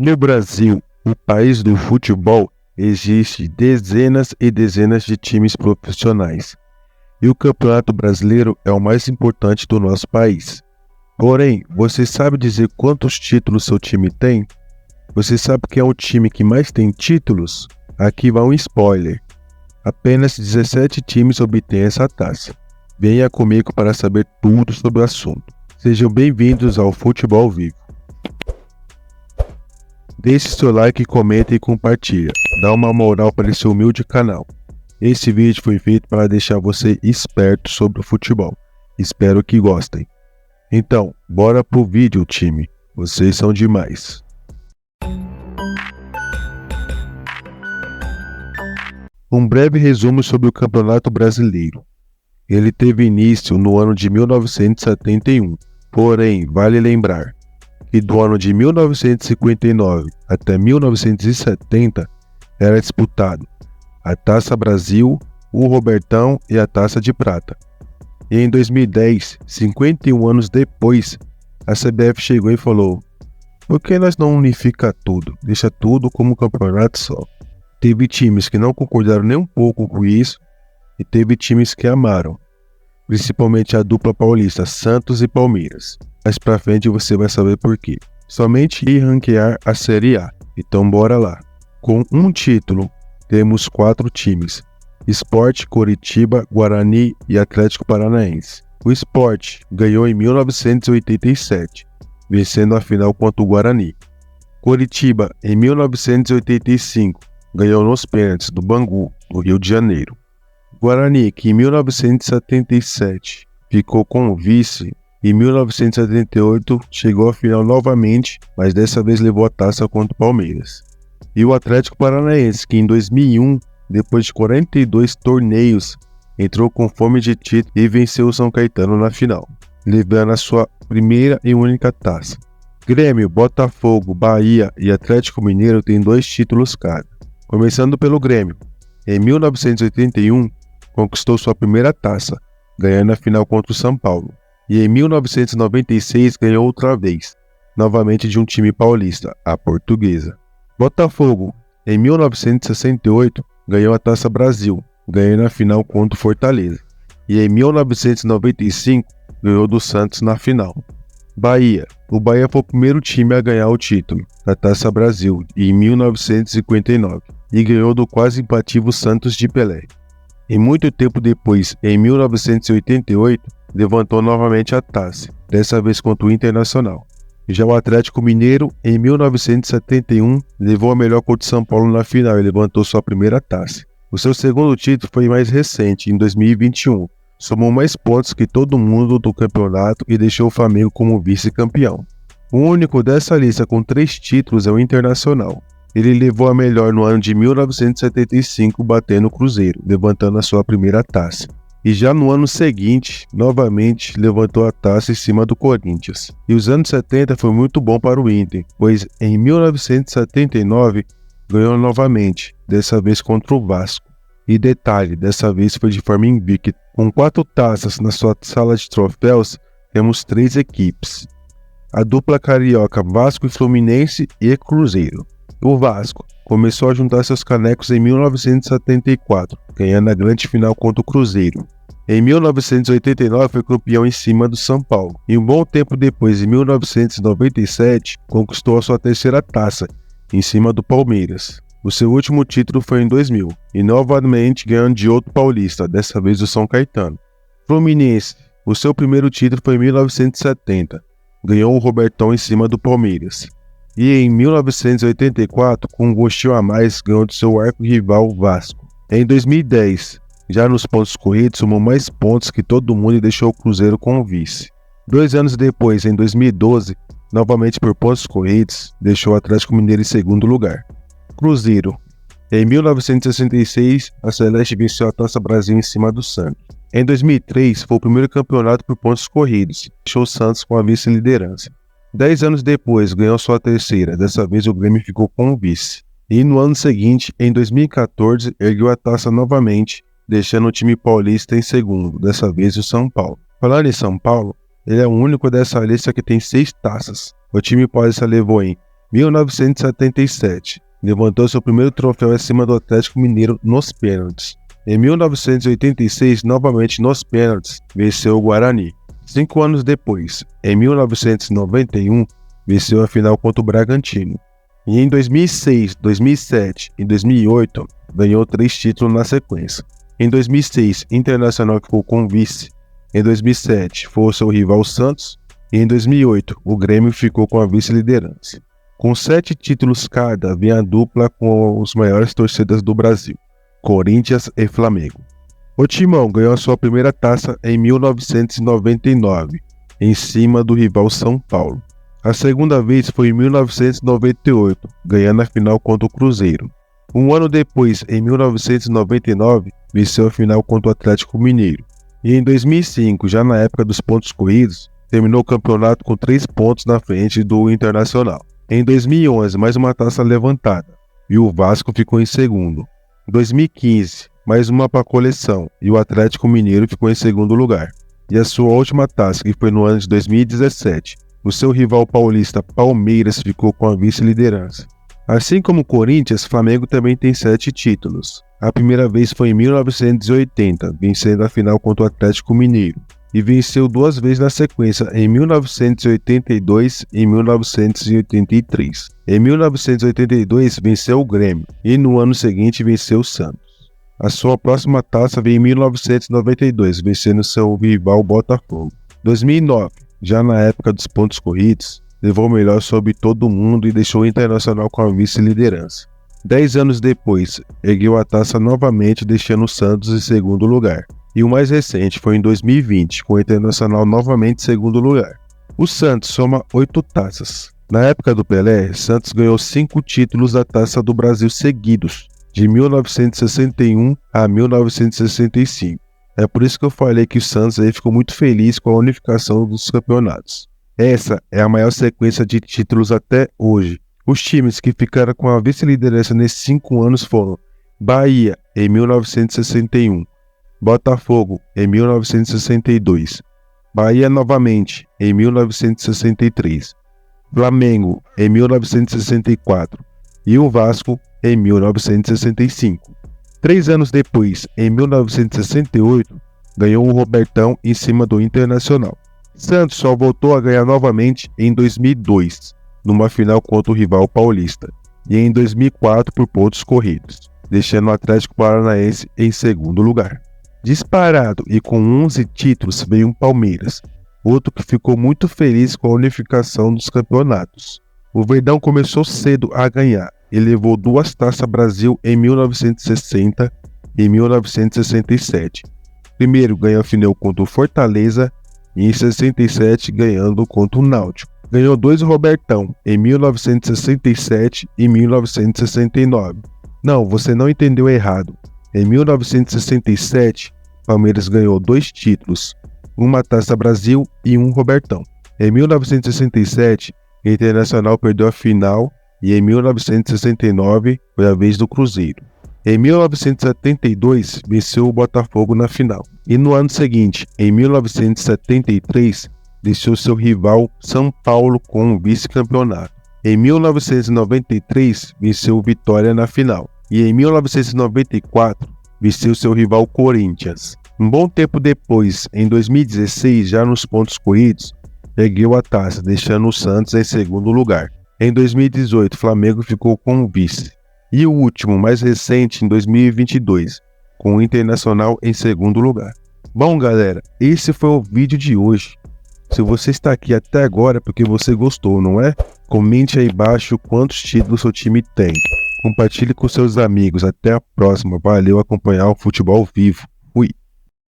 No Brasil, o país do futebol, existe dezenas e dezenas de times profissionais. E o Campeonato Brasileiro é o mais importante do nosso país. Porém, você sabe dizer quantos títulos seu time tem? Você sabe quem é o time que mais tem títulos? Aqui vai um spoiler. Apenas 17 times obtêm essa taça. Venha comigo para saber tudo sobre o assunto. Sejam bem-vindos ao Futebol Vivo. Deixe seu like, comenta e compartilha. Dá uma moral para esse humilde canal. Esse vídeo foi feito para deixar você esperto sobre o futebol. Espero que gostem. Então, bora pro vídeo, time. Vocês são demais. Um breve resumo sobre o Campeonato Brasileiro. Ele teve início no ano de 1971, porém, vale lembrar que do ano de 1959 até 1970 era disputado a Taça Brasil, o Robertão e a Taça de Prata. E em 2010, 51 anos depois, a CBF chegou e falou: por que nós não unifica tudo, deixa tudo como um campeonato só? Teve times que não concordaram nem um pouco com isso e teve times que amaram, principalmente a dupla paulista Santos e Palmeiras. Mais pra frente você vai saber por quê. Somente ir ranquear a Série A. Então bora lá. Com um título, temos 4 times: Sport, Coritiba, Guarani e Atlético Paranaense. O Sport ganhou em 1987, vencendo a final contra o Guarani. Coritiba, em 1985, ganhou nos pênaltis do Bangu, no Rio de Janeiro. Guarani, que em 1977 ficou com o vice, em 1978 chegou à final novamente, mas dessa vez levou a taça contra o Palmeiras. E o Atlético Paranaense, que em 2001, depois de 42 torneios, entrou com fome de título e venceu o São Caetano na final, levando a sua primeira e única taça. Grêmio, Botafogo, Bahia e Atlético Mineiro têm 2 títulos cada. Começando pelo Grêmio, em 1981 conquistou sua primeira taça, ganhando a final contra o São Paulo. E em 1996 ganhou outra vez, novamente de um time paulista, a Portuguesa. Botafogo, em 1968, ganhou a Taça Brasil, ganhando a final contra o Fortaleza. E em 1995, ganhou do Santos na final. Bahia. O Bahia foi o primeiro time a ganhar o título da Taça Brasil em 1959 e ganhou do quase imbatível Santos de Pelé. E muito tempo depois, em 1988, levantou novamente a taça, dessa vez contra o Internacional. Já o Atlético Mineiro, em 1971, levou a melhor contra o São Paulo na final e levantou sua primeira taça. O seu segundo título foi mais recente, em 2021. Somou mais pontos que todo mundo do campeonato e deixou o Flamengo como vice-campeão. O único dessa lista com 3 títulos é o Internacional. Ele levou a melhor no ano de 1975, batendo o Cruzeiro, levantando a sua primeira taça. E já no ano seguinte, novamente, levantou a taça em cima do Corinthians. E os anos 70 foi muito bom para o Inter, pois em 1979 ganhou novamente, dessa vez contra o Vasco. E detalhe, dessa vez foi de forma invicta. Com 4 taças na sua sala de troféus, temos 3 equipes: a dupla carioca Vasco e Fluminense e Cruzeiro. O Vasco começou a juntar seus canecos em 1974, ganhando a grande final contra o Cruzeiro. Em 1989 foi campeão em cima do São Paulo. E um bom tempo depois, em 1997, conquistou a sua terceira taça, em cima do Palmeiras. O seu último título foi em 2000, e novamente ganhando de outro paulista, dessa vez o São Caetano. Fluminense, o seu primeiro título foi em 1970, ganhou o Robertão em cima do Palmeiras. E em 1984, com um gostinho a mais, ganhou do seu arco-rival Vasco. Em 2010, já nos pontos corridos, somou mais pontos que todo mundo e deixou o Cruzeiro com o vice. 2 anos depois, em 2012, novamente por pontos corridos, deixou o Atlético Mineiro em segundo lugar. Cruzeiro. Em 1966, a Celeste venceu a Taça Brasil em cima do Santos. Em 2003, foi o primeiro campeonato por pontos corridos, deixou o Santos com a vice-liderança. 10 anos depois, ganhou sua terceira, dessa vez o Grêmio ficou com o vice. E no ano seguinte, em 2014, ergueu a taça novamente, deixando o time paulista em segundo, dessa vez o São Paulo. Falando em São Paulo, ele é o único dessa lista que tem 6 taças. O time paulista levou em 1977, levantou seu primeiro troféu acima do Atlético Mineiro nos pênaltis. Em 1986, novamente nos pênaltis, venceu o Guarani. 5 anos depois, em 1991, venceu a final contra o Bragantino. E em 2006, 2007 e 2008, ganhou 3 títulos na sequência. Em 2006, Internacional ficou com o vice. Em 2007, foi o seu rival Santos. E em 2008, o Grêmio ficou com a vice-liderança. Com 7 títulos cada, vem a dupla com as maiores torcidas do Brasil, Corinthians e Flamengo. O Timão ganhou a sua primeira taça em 1999, em cima do rival São Paulo. A segunda vez foi em 1998, ganhando a final contra o Cruzeiro. Um ano depois, em 1999, venceu a final contra o Atlético Mineiro. E em 2005, já na época dos pontos corridos, terminou o campeonato com 3 pontos na frente do Internacional. Em 2011, mais uma taça levantada, e o Vasco ficou em segundo. Em 2015, mais uma para a coleção, e o Atlético Mineiro ficou em segundo lugar. E a sua última taça, que foi no ano de 2017, o seu rival paulista Palmeiras ficou com a vice-liderança. Assim como o Corinthians, Flamengo também tem 7 títulos. A primeira vez foi em 1980, vencendo a final contra o Atlético Mineiro. E venceu 2 vezes na sequência, em 1982 e 1983. Em 1982 venceu o Grêmio e no ano seguinte venceu o Santos. A sua próxima taça veio em 1992, vencendo seu rival Botafogo. 2009, já na época dos pontos corridos, levou o melhor sobre todo mundo e deixou o Internacional com a vice-liderança. 10 anos depois, ergueu a taça novamente, deixando o Santos em segundo lugar. E o mais recente foi em 2020, com o Internacional novamente em segundo lugar. O Santos soma 8 taças. Na época do Pelé, Santos ganhou 5 títulos da Taça do Brasil seguidos, de 1961 a 1965. É por isso que eu falei que o Santos aí ficou muito feliz com a unificação dos campeonatos. Essa é a maior sequência de títulos até hoje. Os times que ficaram com a vice-liderança nesses 5 anos foram Bahia, em 1961, Botafogo, em 1962, Bahia novamente, em 1963, Flamengo, em 1964 e o Vasco, em 1965. 3 anos depois, em 1968, ganhou o Robertão em cima do Internacional. Santos só voltou a ganhar novamente em 2002, numa final contra o rival paulista, e em 2004 por pontos corridos, deixando o Atlético Paranaense em segundo lugar. Disparado e com 11 títulos veio o Palmeiras, outro que ficou muito feliz com a unificação dos campeonatos. O Verdão começou cedo a ganhar e levou 2 Taças Brasil em 1960 e 1967. Primeiro ganhou a final contra o Fortaleza e em 67 ganhando contra o Náutico. Ganhou 2 Robertão em 1967 e 1969. Não, você não entendeu errado. Em 1967, Palmeiras ganhou 2 títulos, uma Taça Brasil e um Robertão. Em 1967, o Internacional perdeu a final e em 1969 foi a vez do Cruzeiro. Em 1972, venceu o Botafogo na final. E no ano seguinte, em 1973, deixou seu rival São Paulo com o vice-campeonato. Em 1993, venceu o Vitória na final. E em 1994, venceu seu rival Corinthians. Um bom tempo depois, em 2016, já nos pontos corridos, ergueu a taça, deixando o Santos em segundo lugar. Em 2018, Flamengo ficou com o vice. E o último, mais recente, em 2022, com o Internacional em segundo lugar. Bom, galera, esse foi o vídeo de hoje. Se você está aqui até agora é porque você gostou, não é? Comente aí embaixo quantos títulos seu time tem. Compartilhe com seus amigos. Até a próxima. Valeu acompanhar o Futebol Vivo.